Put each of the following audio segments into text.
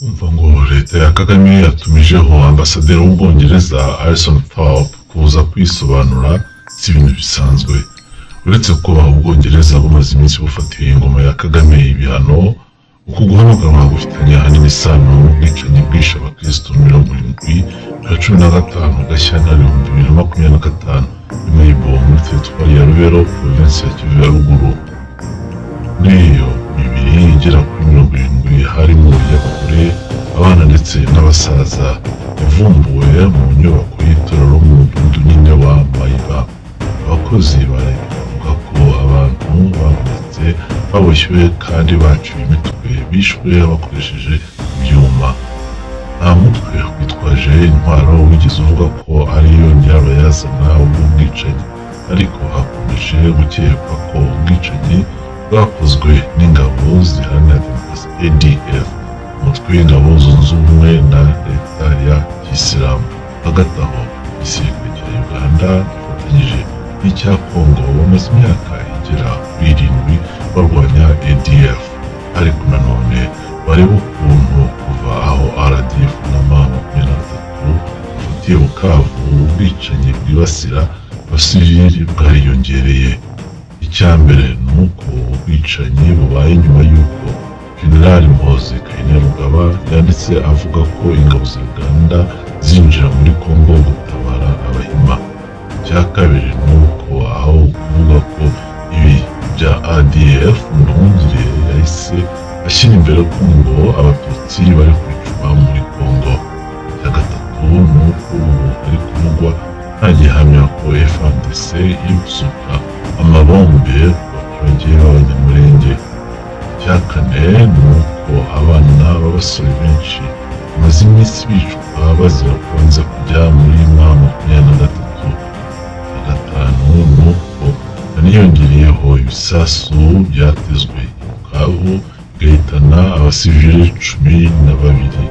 umva ngo leta ya Kagame yatumijeho ambasaderi w'Ubwongereza Alison Thorpe kuza kwisobanura si ibintu bisanzwe. Uretse kuba Ubwongereza bumaze iminsi bufatiye ingoma ya Kagame ibihano, uku guhamagarwa gufitanye ahanini isano n'ubwicanyi bwishe abakristo 70 na 15 Gashyantare 2025 Mayibo muri teritwari ya Rubero, provinsi ya Kivu ya Ruguru. Muri iyo mibiri igera kuri 70 harimo y'abagore, abana ndetse n'abasaza yavumbuwe mu nyubako y'itorero mu mudugudu nyine wa Mayiba. Abakozi bavuga ko abantu babonetse baboshywe kandi baciwe imitwe, bishwe bakoresheje ibyuma. Nta mutwe witwaje intwaro wigeze uvuga ko ariyo nyirabayazana w'ubwicanyi, ariko hakomeje gukekwa ko ubwicanyi bwakozwe n'ingabo ziharanira demokarasi ADF, umutwe w'ingabo zunze ubumwe na leta ya Kisilamu. Hagati aho igisirikare cya Uganda gifatanyije n'icya Congo bamaze imyaka igera kuri 7 barwanya ADF, ariko nanone bareba ukuntu kuva aho RDF na M23 bafatiye Bukavu ubwicanyi bwibasira abasivili bwariyongereye. Icya mbere ni uko ubwicanyi bubaye nyuma y'uko General Muhoozi Kainerugaba yanditse avuga ko ingabo za Uganda zinjira muri Congo gutabara Abahima. Icya kabiri ni uko aho kuvuga ko ibi bya ADF Nduhungire yahise ashyira imbere ko ngo Abatutsi bari kwicwa muri Congo. Icya gatatu ni uko ubu ari kuvugwa nta gihamya ko FARDC iri gusuka amabombe ku baturage b'Abanyamulenge. Icya kane ni uko abana b'abasore benshi bamaze iminsi bicwa bazira kubanza kujya muri M23. Icya gatanu ni uko haniyongereyeho ibisasu byatezwe i Bukavu bigahitana abasivili 12.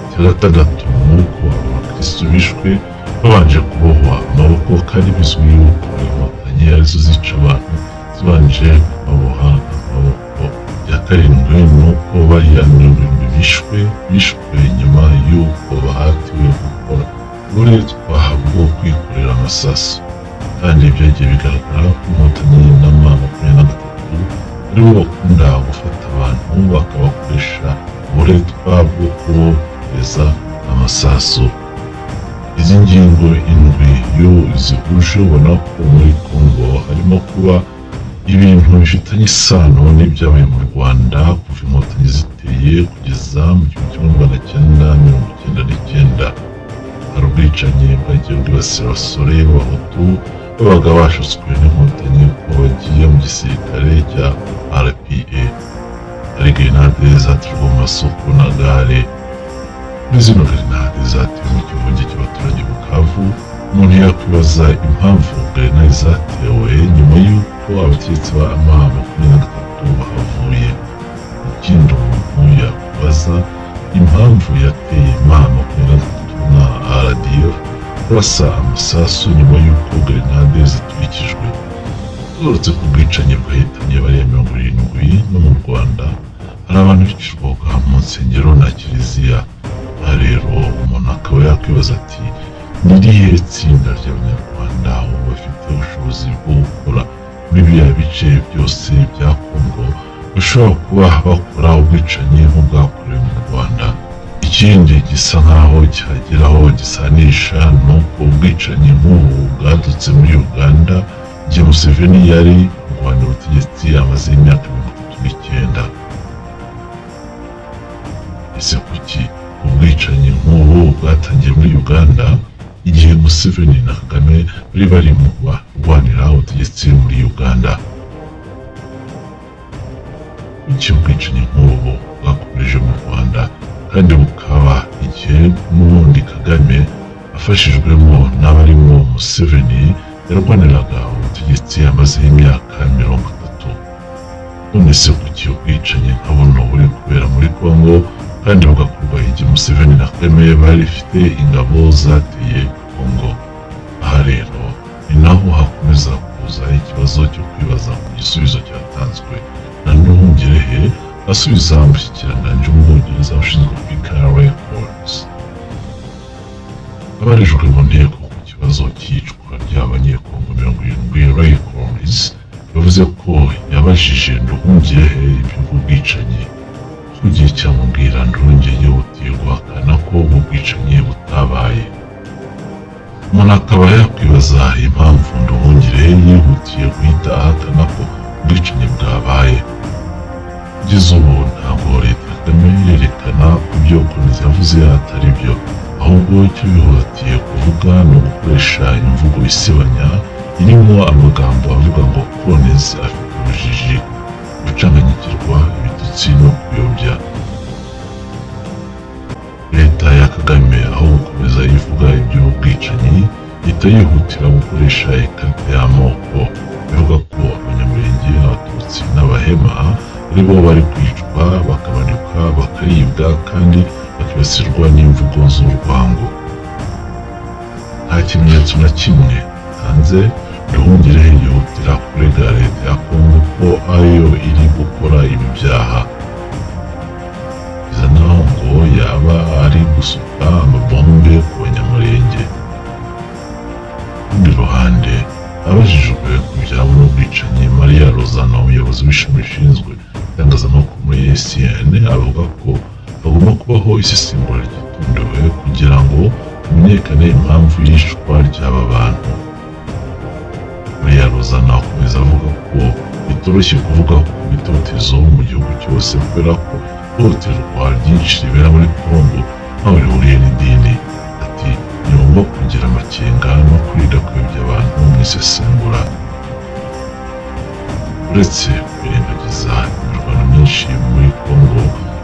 Icya gatandatu ni uko abakristo bishwe babanje kubohwa amaboko, kandi bizwi yuko inkotanyi arizo zica abantu zibanje baboha amaboko. Icya karindwi ni uko bariya 70 bishwe nyuma y'uko bahatiwe gukora uburetwa bwo kwikorera amasasu, kandi byagiye bigaragara ko inkotanyi na M23 aribo bakunda gufata abantu bakabakoresha uburetwa bwo kubohereza amasasu. Izi ngingo 7 yo zihuje ubona ko muri Congo harimo kuba ibintu bifitanye isano n'ibyabaye mu Rwanda kuva inkotanyi ziteye kugeza mu 1999. Hari ubwicanyi bwagiye bwibasira abasore b'Abahutu babaga bashutswe n'inkotanyi ko bagiye mu gisirikare cya RPA. Hari grenade zaterwa mu masoko na gare. Muri zino grenade zatewe mu kivunge cy'abaturage Bukavu, umuntu yakwibaza impamvu grenade zatewe nyuma y'uko abategetsi ba M23 bahavuye. Ikindi umuntu yakwibaza impamvu yateye M23 na RDF kurasa amasasu nyuma y'uko grenade ziturikijwe. Tugarutse ku bwicanyi bwahitanye bariya 70 no mu Rwanda, hari abantu bicirwaga mu nsengero na kiliziya. Aha rero umuntu akaba yakwibaza ati ni irihe tsinda ry'Abanyarwanda bafite ubushobozi bwo gukora muri biriya bice byose bya Congo bashobora kuba bakora ubwicanyi nk'ubwakorewe mu Rwanda? Ikindi gisa nkaho cyageraho gisanisha ni uko ubwicanyi nk'ubu bwadutse muri Uganda igihe Museveni yari kurwanya ubutegetsi amaze imyaka 39. Ese kuki ubwicanyi nk'ubu bwatangiye muri Uganda igihe Museveni na Kagame bari mu barwanira ubutegetsi muri Uganda? Iki ubwicanyi nk'ubu bwakomeje mu Rwanda kandi bukaba igihe n'ubundi Kagame afashijwemo n'abarimo Museveni yarwaniraga ubutegetsi amaze imyaka 30. None se kuki ubwicanyi nka buno buri kubera muri Congo kandi bugakorwa igihe Museveni na Kagame bari bafite ingabo zateye Congo? Aha rero ni naho hakomeza kuza ikibazo cyo kwibaza ku gisubizo cyatanzwe na Nduhungirehe asubiza umushyikiranganje w'Ubwongereza ushinzwe abarijwe mu nteko ku kibazo cy'iyicwa ry'abanyekongo 70 Ray Collins yavuze ko yabajije Nduhungirehe iby'ubwo bwicanyi ku gihe cyamubwira Nduhungirehe yihutiye guhakana ko ubwo bwicanyi butabaye. Umuntu akaba yakwibaza impamvu Nduhungirehe yihutiye guhita ahakana ko ubwicanyi bwabaye. Kugeza ubu ntabwo leta ya Kagame irerekana ko ibyo Collins yavuze atari byo, ahubwo icyo bihutiye kuvuga ni ugukoresha imvugo isebanya irimo amagambo avuga ngo Collins afite ubujiji, gucanganyikirwa, ibitutsi no kuyobya. Leta ya Kagame aho gukomeza ivuga iby'ubwicanyi ihita yihutira gukoresha ikarita y'amoko ivuga ko Abanyamulenge, Abatutsi n'Abahema ari bo bari kwicwa, bakabanikwa, bakaribwa kandi bakibasirwa n'imvugo z'urwango. Nta kimenyetso na kimwe hanze Nduhungirehe yihutira kurega leta ya Kongo ko ariyo iri gukora ibi byaha, bisa naho ngo yaba ari gusuka amabombe ku Banyamulenge. Ku rundi ruhande, abajijwe ku byabo n'ubwicanyi, Maria Lozana, umuyobozi w'ishami rishinzwe itangazamakuru muri ECN, avuga ko hagomba kubaho isesengura ryitondewe kugira ngo hamenyekane impamvu y'ishwa ry'aba bantu. Maria Lozana akomeza avuga ko bitoroshye kuvuga ku bitotezo mu gihugu cyose kubera ko ihohoterwa ryinshi ribera muri Kongo ntaho rihuriye n'idini. Ati ni ngombwa kugira amakenga no kwirinda kuyobya abantu mu isesengura. Uretse kwirengagiza, imirwano myinshi muri Kongo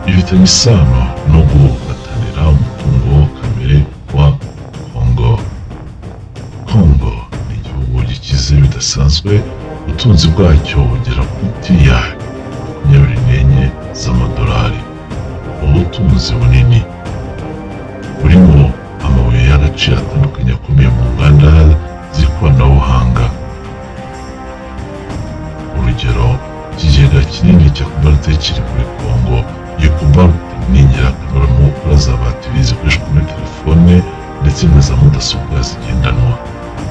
ifitanye isano no guhatanira umutungo kamere wa Kongo. Kongo ni igihugu gikize bidasanzwe, ubutunzi bwacyo bugera kuri tiriyari 24 z'amadolari. Ubutunzi bunini burimo amabuye y'agaciro atandukanye akomeye mu nganda z'ikoranabuhanga. Urugero, ikigega kinini cya Cobalt kiri muri Kongo. Iyi Cobalt ni ingirakamaro mu gukora za batiri zikoreshwa muri telefone ndetse na za mudasobwa zigendanwa.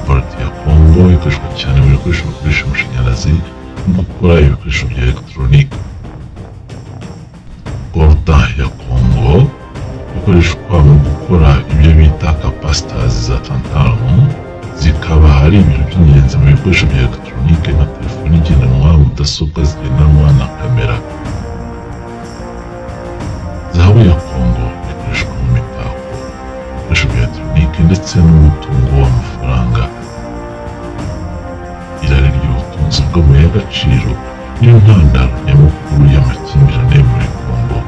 Cobalt ya Kongo ikoreshwa cyane mu bikoresho bikoresha amashanyarazi no gukora ibikoresho bya elegitoronike. Coltan ya Kongo ikoreshwa mu gukora ibyo bita capacitors za tantalum, zikaba ari ibintu by'ingenzi mu bikoresho bya elegitoronike na telefoni igendanwa, mudasobwa zigendanwa na kamera. Zahabu ya Kongo ikoreshwa mu mitako, ibikoresho bya elegitoronike ndetse n'umutungo w'amafaranga. Irari ry'ubutunzi bw'amabuye y'agaciro niyo ntandaro nyamukuru y'amakimbirane muri Kongo.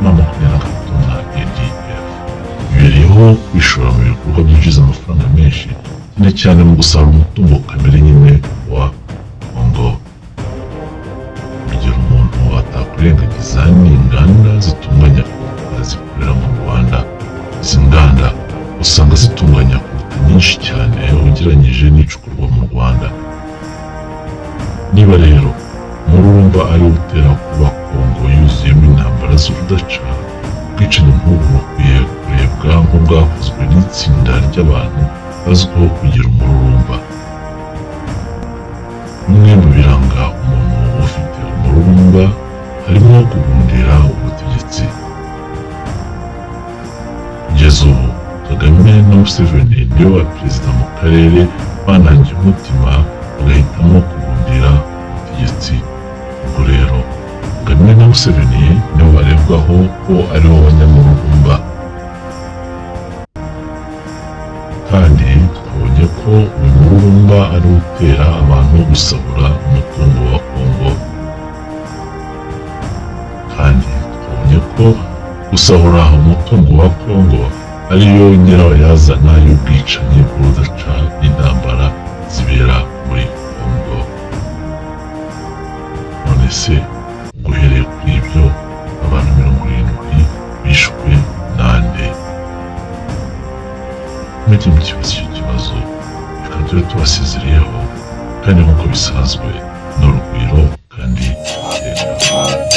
M23 na ADF bibereyeho kwishora mu bikorwa byinjiza amafaranga menshi, cyane cyane mu gusarura umutungo kamere nyine wa Kongo. Urugero umuntu atakwirengagiza ni inganda zitunganya kuruta zikorera mu Rwanda. Izi nganda usanga zitunganya kuruta nyinshi cyane ugereranyije n'icukurwa mu Rwanda. Niba rero umururumba ari utera kuba Kongo yuzuyemo intambara z'urudaca, ubwicanyi nk'ubu bukwiye kurebwa nk'ubwakozwe n'itsinda ry'abantu bazwiho kugira umururumba. Bimwe mu biranga umuntu ufite umururumba harimo guhundira ubutegetsi. Kugeza ubu Kagame na Museveni nibo ba perezida mu karere banangiye umutima bagahitamo guhundira ubutegetsi. Ubwo rero Kagame na Museveni nibo barebwaho ko aribo banyamururumba, kandi twabonye ko uyu mururumba ari utera abantu gusahura umutungo wa Kongo, kandi twabonye ko gusahura umutungo wa Kongo ariyo nyirabayazana y'ubwicanyi bw'urudaca n'intambara zibera muri Kongo. None se guhereye kuri ibyo abantu 70 bishwe nande? Mujye mukibaza icyo kibazo, reka tube tubasezeriyeho, kandi nk'uko bisanzwe ni urugwiro kandi iteka.